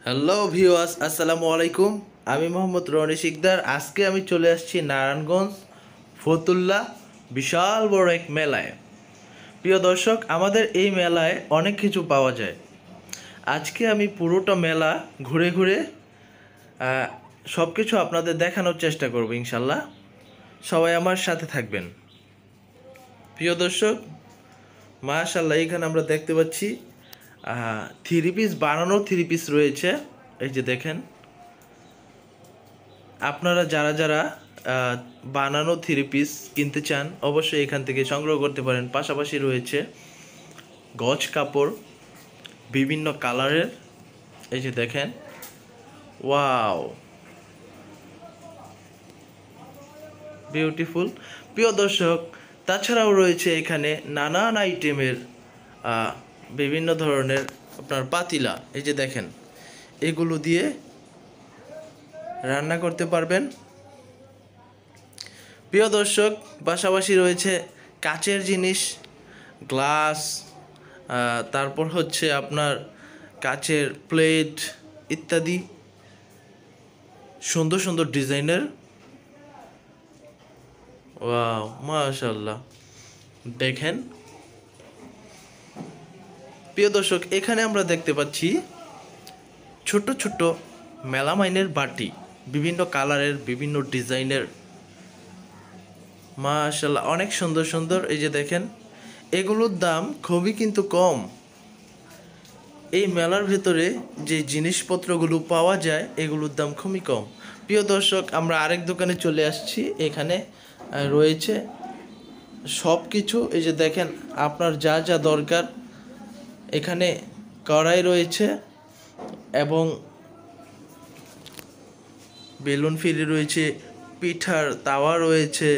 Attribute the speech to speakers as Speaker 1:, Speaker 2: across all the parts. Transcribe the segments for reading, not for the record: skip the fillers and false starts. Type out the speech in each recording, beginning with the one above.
Speaker 1: Hello viewers, আসসালামু আলাইকুম। আমি মোহাম্মদ রনি শিকদার। আজকে আমি চলে আসছি নারায়ণগঞ্জ ফতুল্লা বিশাল বড় এক মেলায়। প্রিয় দর্শক, আমাদের এই মেলায় অনেক কিছু পাওয়া যায়। আজকে আমি পুরোটা মেলা ঘুরে ঘুরে সব কিছু আপনাদের দেখানোর চেষ্টা করব ইনশাল্লাহ। সবাই আমার সাথে থাকবেন। প্রিয় দর্শক, মাশাআল্লাহ, এখানে আমরা দেখতে পাচ্ছি থ্রি পিস বানানো থ্রি পিস রয়েছে। এই যে দেখেন, আপনারা যারা যারা বানানো থ্রি পিস কিনতে চান অবশ্যই এখান থেকে সংগ্রহ করতে পারেন। পাশাপাশি রয়েছে গজ কাপড় বিভিন্ন কালারের। এই যে দেখেন, ওয়াও, বিউটিফুল। প্রিয় দর্শক, তাছাড়াও রয়েছে এখানে নানান আইটেমের বিভিন্ন ধরনের আপনার পাতিলা। এই যে দেখেন, এগুলো দিয়ে রান্না করতে পারবেন। প্রিয় দর্শক, পাশাপাশি রয়েছে কাচের জিনিস, গ্লাস, তারপর হচ্ছে আপনার কাচের প্লেট ইত্যাদি সুন্দর সুন্দর ডিজাইনের। ওয়াও, মাশাআল্লাহ, দেখেন। প্রিয় দর্শক, এখানে আমরা দেখতে পাচ্ছি ছোট ছোট মেলামাইনের বাটি, বিভিন্ন কালারের বিভিন্ন ডিজাইনের। মাশাআল্লাহ, অনেক সুন্দর সুন্দর। এই যে দেখেন, এগুলোর দাম খুবই কিন্তু কম। এই মেলার ভেতরে যে জিনিসপত্রগুলো পাওয়া যায় এগুলোর দাম খুবই কম। প্রিয় দর্শক, আমরা আরেক দোকানে চলে আসছি। এখানে রয়েছে সব কিছু। এই যে দেখেন, আপনার যা যা দরকার এখানে কড়াই রয়েছে এবং বেলুন ফিরি রয়েছে, পিঠার তাওয়া রয়েছে,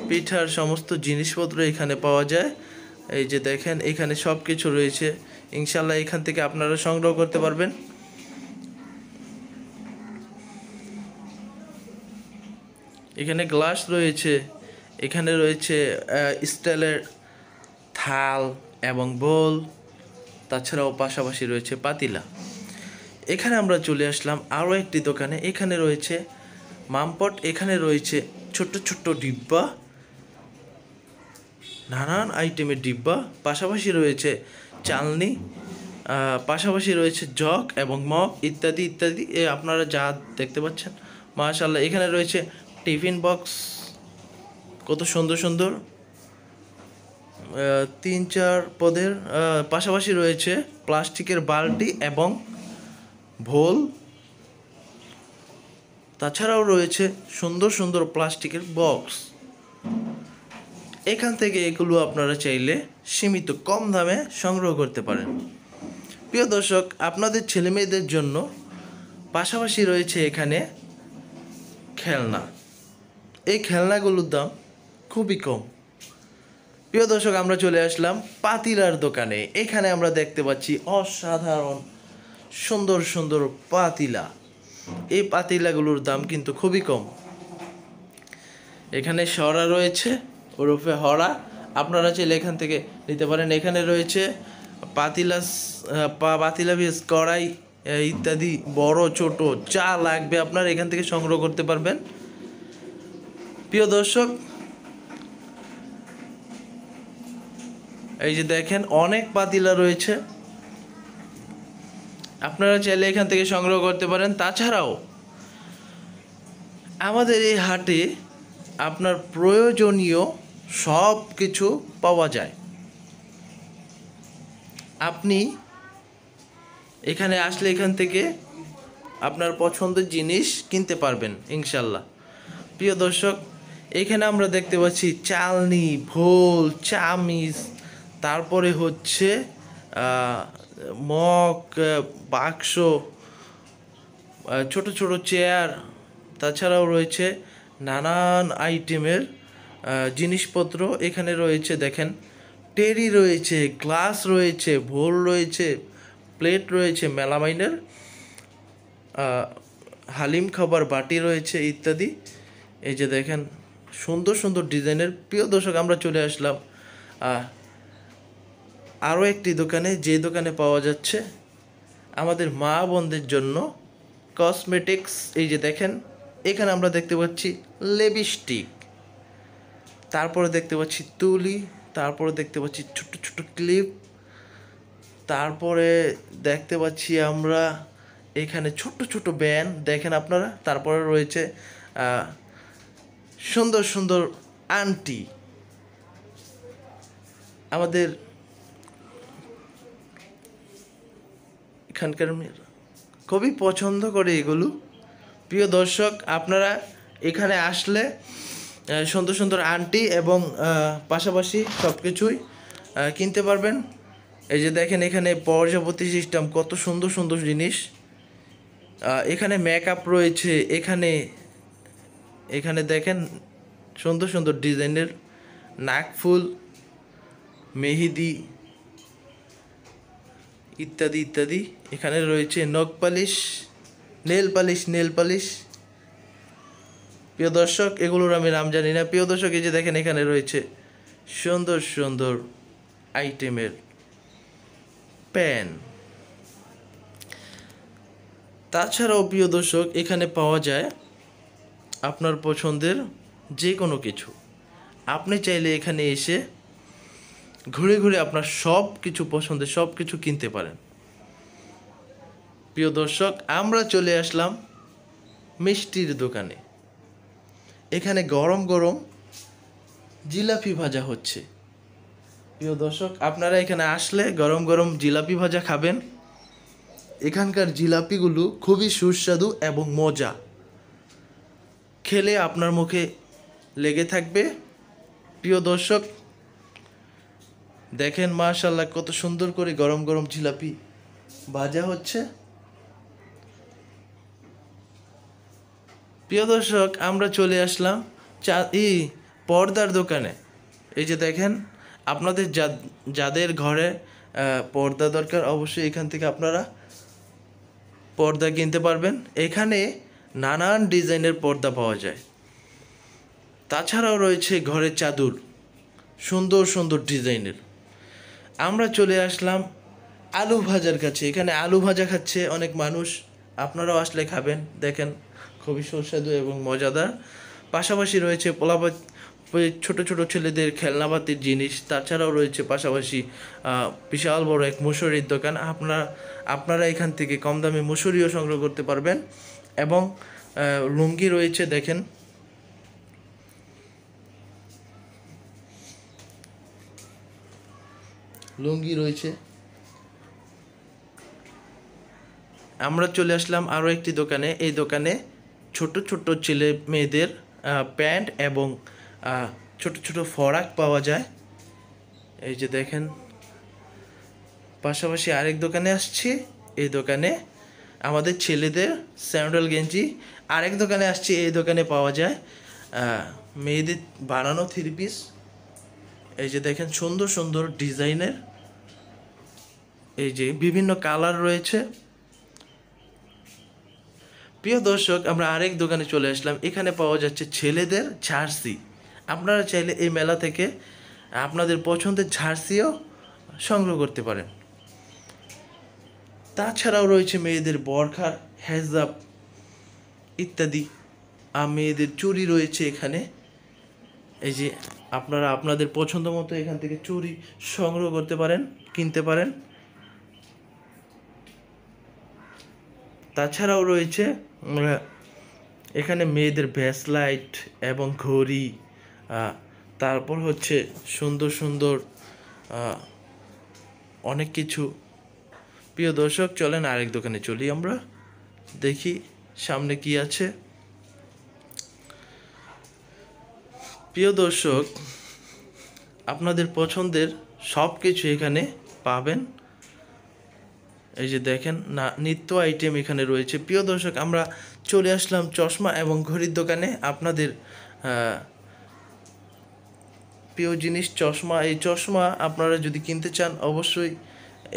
Speaker 1: পিঠার সমস্ত জিনিসপত্র এখানে পাওয়া যায়। এই যে দেখেন, এখানে সব কিছু রয়েছে। ইনশাল্লাহ এখান থেকে আপনারা সংগ্রহ করতে পারবেন। এখানে গ্লাস রয়েছে, এখানে রয়েছে স্টিলের থাল এবং বোল, তাছাড়াও পাশাপাশি রয়েছে পাতিলা। এখানে আমরা চলে আসলাম আরও একটি দোকানে। এখানে রয়েছে মামপট, এখানে রয়েছে ছোট্ট ছোট্ট ডিব্বা, নানান আইটেমের ডিব্বা, পাশাপাশি রয়েছে চালনি, পাশাপাশি রয়েছে জগ এবং মগ ইত্যাদি ইত্যাদি। আপনারা যা দেখতে পাচ্ছেন, মাশাআল্লাহ। এখানে রয়েছে টিফিন বক্স, কত সুন্দর সুন্দর, 3-4 পদের। পাশাপাশি রয়েছে প্লাস্টিকের বালতি এবং ভোল, তাছাড়াও রয়েছে সুন্দর সুন্দর প্লাস্টিকের বক্স। এখান থেকে এগুলো আপনারা চাইলে সীমিত কম দামে সংগ্রহ করতে পারেন। প্রিয় দর্শক, আপনাদের ছেলে মেয়েদের জন্য পাশাপাশি রয়েছে এখানে খেলনা। এই খেলনাগুলোর দাম খুবই কম। প্রিয় দর্শক, আমরা চলে আসলাম পাতিলার দোকানে। এখানে আমরা দেখতে পাচ্ছি অসাধারণ সুন্দর সুন্দর পাতিলা। এই পাতিলাগুলোর দাম কিন্তু খুবই কম। এখানে সরা রয়েছে, ওরফে হরা, আপনারা চাইলে এখান থেকে নিতে পারেন। এখানে রয়েছে পাতিলা বেশ কড়াই ইত্যাদি, বড় ছোট যা লাগবে আপনার এখান থেকে সংগ্রহ করতে পারবেন। প্রিয় দর্শক, এই যে দেখেন, অনেক পাতিলা রয়েছে, আপনারা চাইলে এখান থেকে সংগ্রহ করতে পারেন। তাছাড়াও আমাদের এই হাটে আপনার প্রয়োজনীয় সব কিছু পাওয়া যায়। আপনি এখানে আসলে এখান থেকে আপনার পছন্দের জিনিস কিনতে পারবেন ইনশাল্লাহ। প্রিয় দর্শক, এখানে আমরা দেখতে পাচ্ছি চালনি, ভোল, চামিচ, তারপরে হচ্ছে মগ, বাক্স, ছোট ছোট চেয়ার, তাছাড়াও রয়েছে নানান আইটেমের জিনিসপত্র। এখানে রয়েছে দেখেন, টেরি রয়েছে, গ্লাস রয়েছে, ভোল রয়েছে, প্লেট রয়েছে মেলামাইনের, হালিম খাবার বাটি রয়েছে ইত্যাদি। এই যে দেখেন, সুন্দর সুন্দর ডিজাইনের। প্রিয় দর্শক, আমরা চলে আসলাম আরও একটি দোকানে, যে দোকানে পাওয়া যাচ্ছে আমাদের মা বোনদের জন্য কসমেটিক্স। এই যে দেখেন, এখানে আমরা দেখতে পাচ্ছি লিপস্টিক, তারপরে দেখতে পাচ্ছি তুলি, তারপরে দেখতে পাচ্ছি ছোট ছোট ক্লিপ, তারপরে দেখতে পাচ্ছি আমরা এখানে ছোট ছোট ব্যান্ড দেখেন আপনারা। তারপরে রয়েছে সুন্দর সুন্দর আন্টি। আমাদের এখানকার মেয়েরা খুবই পছন্দ করে এগুলো। প্রিয় দর্শক, আপনারা এখানে আসলে সুন্দর সুন্দর আন্টি এবং পাশাপাশি সব কিছুই কিনতে পারবেন। এই যে দেখেন, এখানে প্রজাপতি সিস্টেম, কত সুন্দর সুন্দর জিনিস। এখানে মেকআপ রয়েছে, এখানে এখানে দেখেন সুন্দর সুন্দর ডিজাইনের নাকফুল, মেহেদি ইত্যাদি ইত্যাদি। এখানে রয়েছে নখ পালিশ, নেল পালিশ। প্রিয় দর্শক, এগুলোর আমি নাম জানি না। প্রিয় দর্শক, এই যে দেখেন, এখানে রয়েছে সুন্দর সুন্দর আইটেমের পেন। তাছাড়াও প্রিয় দর্শক, এখানে পাওয়া যায় আপনার পছন্দের যে কোনো কিছু। আপনি চাইলে এখানে এসে ঘুরে ঘুরে আপনার সব কিছু পছন্দের সব কিছু কিনতে পারেন। প্রিয় দর্শক, আমরা চলে আসলাম মিষ্টির দোকানে। এখানে গরম গরম জিলাপি ভাজা হচ্ছে। প্রিয় দর্শক, আপনারা এখানে আসলে গরম গরম জিলাপি ভাজা খাবেন। এখানকার জিলাপিগুলো খুবই সুস্বাদু এবং মজা, খেলে আপনার মুখে লেগে থাকবে। প্রিয় দর্শক, দেখেন মাশাআল্লাহ কত সুন্দর করে গরম গরম জিলাপি ভাজা হচ্ছে। প্রিয় দর্শক, আমরা চলে আসলাম পর্দার দোকানে। এই যে দেখেন, আপনাদের যাদের ঘরে পর্দা দরকার, অবশ্যই এখান থেকে আপনারা পর্দা কিনতে পারবেন। এখানে নানান ডিজাইনের পর্দা পাওয়া যায়। তাছাড়াও রয়েছে ঘরের চাদর, সুন্দর সুন্দর ডিজাইনের। আমরা চলে আসলাম আলু ভাজার কাছে। এখানে আলু ভাজা খাচ্ছে অনেক মানুষ, আপনারাও আসলে খাবেন। দেখেন, খুবই সুস্বাদু এবং মজাদার। পাশাপাশি রয়েছে ছোট ছোট ছেলেদের খেলনাপাতির জিনিস। তাছাড়াও রয়েছে পাশাপাশি বিশাল বড় এক মুসুরির দোকান। আপনারা এখান থেকে কম দামে মুসুরিও সংগ্রহ করতে পারবেন। এবং লুঙ্গি রয়েছে, দেখেন লুঙ্গি রয়েছে। আমরা চলে আসলাম আরও একটি দোকানে। এই দোকানে ছোট ছোট ছেলে মেয়েদের প্যান্ট এবং ছোট ছোট ফরাক পাওয়া যায়। এই যে দেখেন, পাশাপাশি আরেক দোকানে আসছি। এই দোকানে আমাদের ছেলেদের স্যান্ডেল গেঞ্জি। আরেক দোকানে আসছি, এই দোকানে পাওয়া যায় মেয়েদের বানানো থ্রি পিস। এই যে দেখেন, সুন্দর সুন্দর ডিজাইনের, এই যে বিভিন্ন কালার রয়েছে। প্রিয় দর্শক, আমরা আরেক দোকানে চলে আসলাম। এখানে পাওয়া যাচ্ছে ছেলেদের জার্সি। আপনারা চাইলে এই মেলা থেকে আপনাদের পছন্দের জার্সিও সংগ্রহ করতে পারেন। তাছাড়াও রয়েছে মেয়েদের বরখা, হেজাব ইত্যাদি। মেয়েদের চুড়ি রয়েছে এখানে। এই যে আপনারা আপনাদের পছন্দ মতো এখান থেকে চুড়ি সংগ্রহ করতে পারেন, কিনতে পারেন। তাছাড়াও রয়েছে এখানে মেয়েদের ব্রেসলাইট এবং ঘড়ি, তারপর হচ্ছে সুন্দর সুন্দর অনেক কিছু। প্রিয় দর্শক, চলেন আরেক দোকানে চলি, আমরা দেখি সামনে কি আছে। প্রিয় দর্শক, আপনাদের পছন্দের সব কিছু এখানে পাবেন। এই যে দেখেন, নিত্য আইটেম এখানে রয়েছে। প্রিয় দর্শক, আমরা চলে আসলাম চশমা এবং ঘড়ির দোকানে। আপনাদের প্রিয় জিনিস চশমা। এই চশমা আপনারা যদি কিনতে চান, অবশ্যই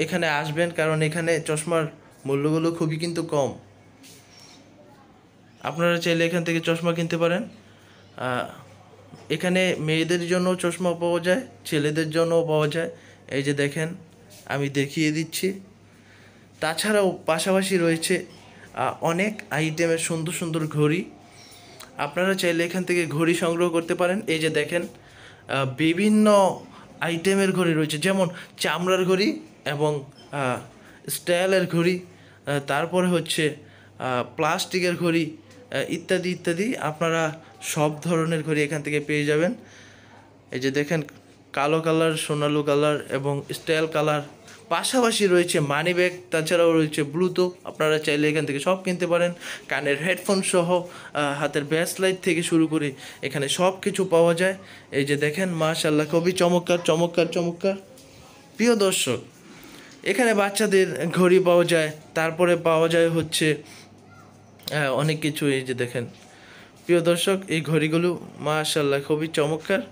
Speaker 1: এখানে আসবেন, কারণ এখানে চশমার মূল্যগুলো খুবই কিন্তু কম। আপনারা চাইলে এখান থেকে চশমা কিনতে পারেন। এখানে মেয়েদের জন্য চশমা পাওয়া যায়, ছেলেদের জন্যও পাওয়া যায়। এই যে দেখেন, আমি দেখিয়ে দিচ্ছি। তাছাড়াও পাশাপাশি রয়েছে অনেক আইটেমের সুন্দর সুন্দর ঘড়ি। আপনারা চাইলে এখান থেকে ঘড়ি সংগ্রহ করতে পারেন। এই যে দেখেন বিভিন্ন আইটেমের ঘড়ি রয়েছে, যেমন চামড়ার ঘড়ি এবং স্টাইলের ঘড়ি, তারপরে হচ্ছে প্লাস্টিকের ঘড়ি, ইত্যাদি ইত্যাদি। আপনারা সব ধরনের ঘড়ি এখান থেকে পেয়ে যাবেন। এই যে দেখেন কালো কালার, সোনালু কালার এবং স্টাইল কালার, পাশাপাশি রয়েছে মানি ব্যাগ, তাছাড়াও রয়েছে ব্লুটুথ। আপনারা চাইলে এখান থেকে সব কিনতে পারেন, কানের হেডফোন সহ হাতের ব্যাসলাইট থেকে শুরু করে এখানে সব কিছু পাওয়া যায়। এই যে দেখেন মাশাআল্লাহ, খুবই চমৎকার চমৎকার চমৎকার। প্রিয় দর্শক, এখানে বাচ্চাদের ঘড়ি পাওয়া যায়, তারপরে পাওয়া যায় হচ্ছে অনেক কিছু। এই যে দেখেন প্রিয় দর্শক, এই ঘড়িগুলো মাশাআল্লাহ খুবই চমৎকার।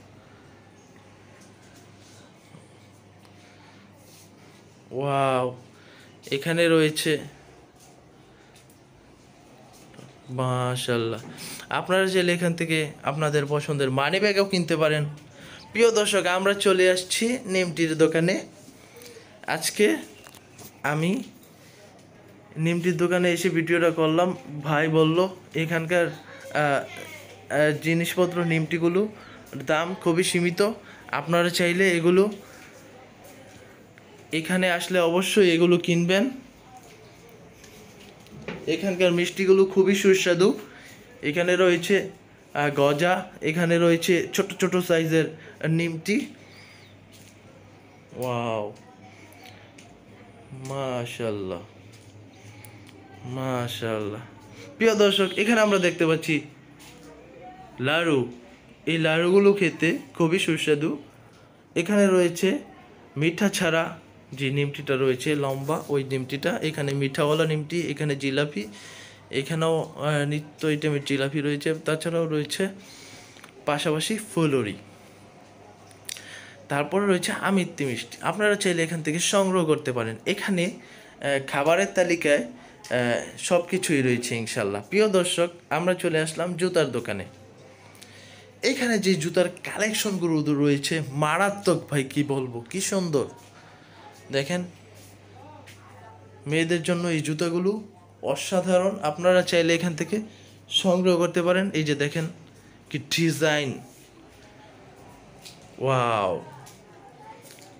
Speaker 1: ওয়াও, এখানে রয়েছে মাশাআল্লাহ। আপনারা চাইলে এখান থেকে আপনাদের পছন্দের মানি ব্যাগও কিনতে পারেন। প্রিয় দর্শক, আমরা চলে আসছি নিমটির দোকানে। আজকে আমি নিমটির দোকানে এসে ভিডিওটা করলাম। ভাই বলল এখানকার জিনিসপত্র, নিমটিগুলো দাম খুবই সীমিত। আপনারা চাইলে এগুলো এখানে আসলে অবশ্যই এগুলো কিনবেন। এখানকার মিষ্টিগুলো খুবই সুস্বাদু। এখানে রয়েছে গজা, এখানে রয়েছে ছোট ছোট সাইজের নিমটি। ওয়াও, মাশাআল্লাহ মাশাআল্লাহ। প্রিয় দর্শক, এখানে আমরা দেখতে পাচ্ছি লাড়ু। এই লাড়ুগুলো খেতে খুবই সুস্বাদু। এখানে রয়েছে মিঠা ছাড়া যে নিমটিটা রয়েছে লম্বা, ওই নিমটিটা। এখানে মিঠাওয়ালা নিমটি, এখানে জিলাপি, এখানেও নিত্য আইটেমের জিলাপি রয়েছে। তাছাড়াও রয়েছে পাশাপাশি ফুলুরি, তারপরে রয়েছে আমিত্তি মিষ্টি। আপনারা চাইলে এখান থেকে সংগ্রহ করতে পারেন। এখানে খাবারের তালিকায় সব কিছুই রয়েছে ইনশাল্লাহ। প্রিয় দর্শক, আমরা চলে আসলাম জুতার দোকানে। এখানে যে জুতার কালেকশনগুলো রয়েছে মারাত্মক ভাই, কি বলবো, কি সুন্দর। দেখেন মেয়েদের জন্য এই জুতাগুলো অসাধারণ। আপনারা চাইলে এখান থেকে সংগ্রহ করতে পারেন। এই যে দেখেন কি ডিজাইন, ওয়াও।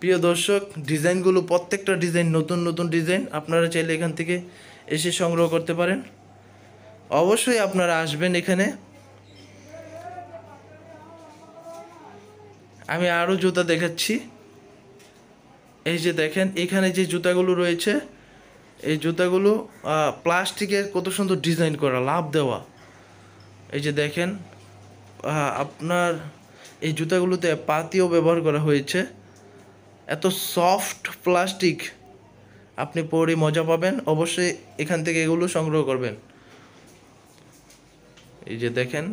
Speaker 1: প্রিয় দর্শক, ডিজাইনগুলো প্রত্যেকটা ডিজাইন নতুন নতুন ডিজাইন। আপনারা চাইলে এখান থেকে এসে সংগ্রহ করতে পারেন। অবশ্যই আপনারা আসবেন এখানে। আমি আরও জুতা দেখাচ্ছি। এই যে দেখেন এখানে যে জুতাগুলো রয়েছে, এই জুতাগুলো প্লাস্টিকের কত সুন্দর ডিজাইন করা, লাভ দেওয়া। এই যে দেখেন আপনার এই জুতাগুলোতে পাতিও ব্যবহার করা হয়েছে। এত সফট প্লাস্টিক, আপনি পরে মজা পাবেন। অবশ্যই এখান থেকে এগুলো সংগ্রহ করবেন। এই যে দেখেন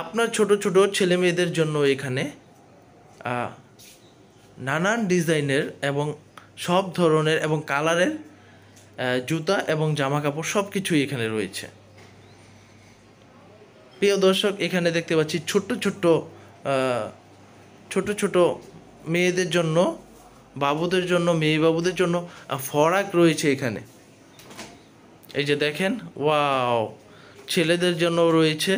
Speaker 1: আপনার ছোট ছোট ছেলে মেয়েদের জন্য এখানে নানান ডিজাইনের এবং সব ধরনের এবং কালারের জুতা এবং জামা কাপড় সব কিছুই এখানে রয়েছে। প্রিয় দর্শক, এখানে দেখতে পাচ্ছি ছোট্ট ছোট্ট ছোট ছোট মেয়েদের জন্য, বাবুদের জন্য, মেয়ে বাবুদের জন্য ফরাক রয়েছে এখানে। এই যে দেখেন, ওয়াও। ছেলেদের জন্য রয়েছে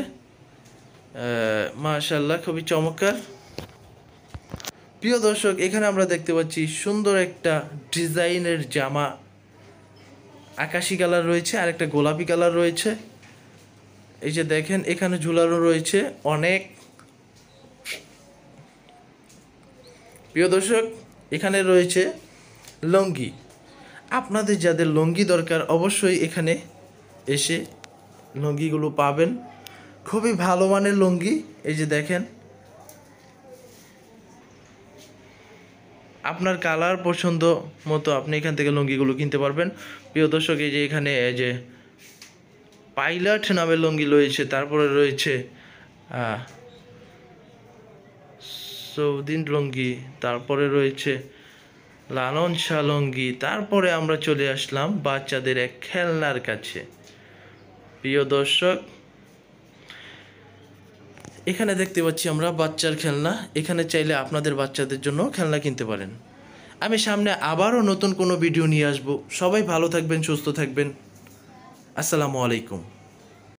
Speaker 1: মাশাআল্লাহ, খুবই চমৎকার। প্রিয় দর্শক, এখানে আমরা দেখতে পাচ্ছি সুন্দর একটা ডিজাইনের জামা, আকাশি কালার রয়েছে আর একটা গোলাপি কালার রয়েছে। এই যে দেখেন এখানে ঝুলানো রয়েছে অনেক। প্রিয় দর্শক, এখানে রয়েছে লুঙ্গি। আপনাদের যাদের লুঙ্গি দরকার অবশ্যই এখানে এসে লুঙ্গিগুলো পাবেন। খুবই ভালো মানের লুঙ্গি। এই যে দেখেন আপনার কালার পছন্দ মতো আপনি এখান থেকে লুঙ্গিগুলো কিনতে পারবেন। প্রিয় দর্শক, এই যে এখানে এই যে পাইলট নামের লুঙ্গি রয়েছে, তারপরে রয়েছে সৌদিন লুঙ্গি, তারপরে রয়েছে লালন শাহ লুঙ্গি। তারপরে আমরা চলে আসলাম বাচ্চাদের এক খেলনার কাছে। প্রিয় দর্শক, এখানে দেখতে পাচ্ছি আমরা বাচ্চার খেলনা। এখানে চাইলে আপনাদের বাচ্চাদের জন্য খেলনা কিনতে পারেন। আমি সামনে আবারও নতুন কোনো ভিডিও নিয়ে আসব। সবাই ভালো থাকবেন, সুস্থ থাকবেন। আসসালামু আলাইকুম।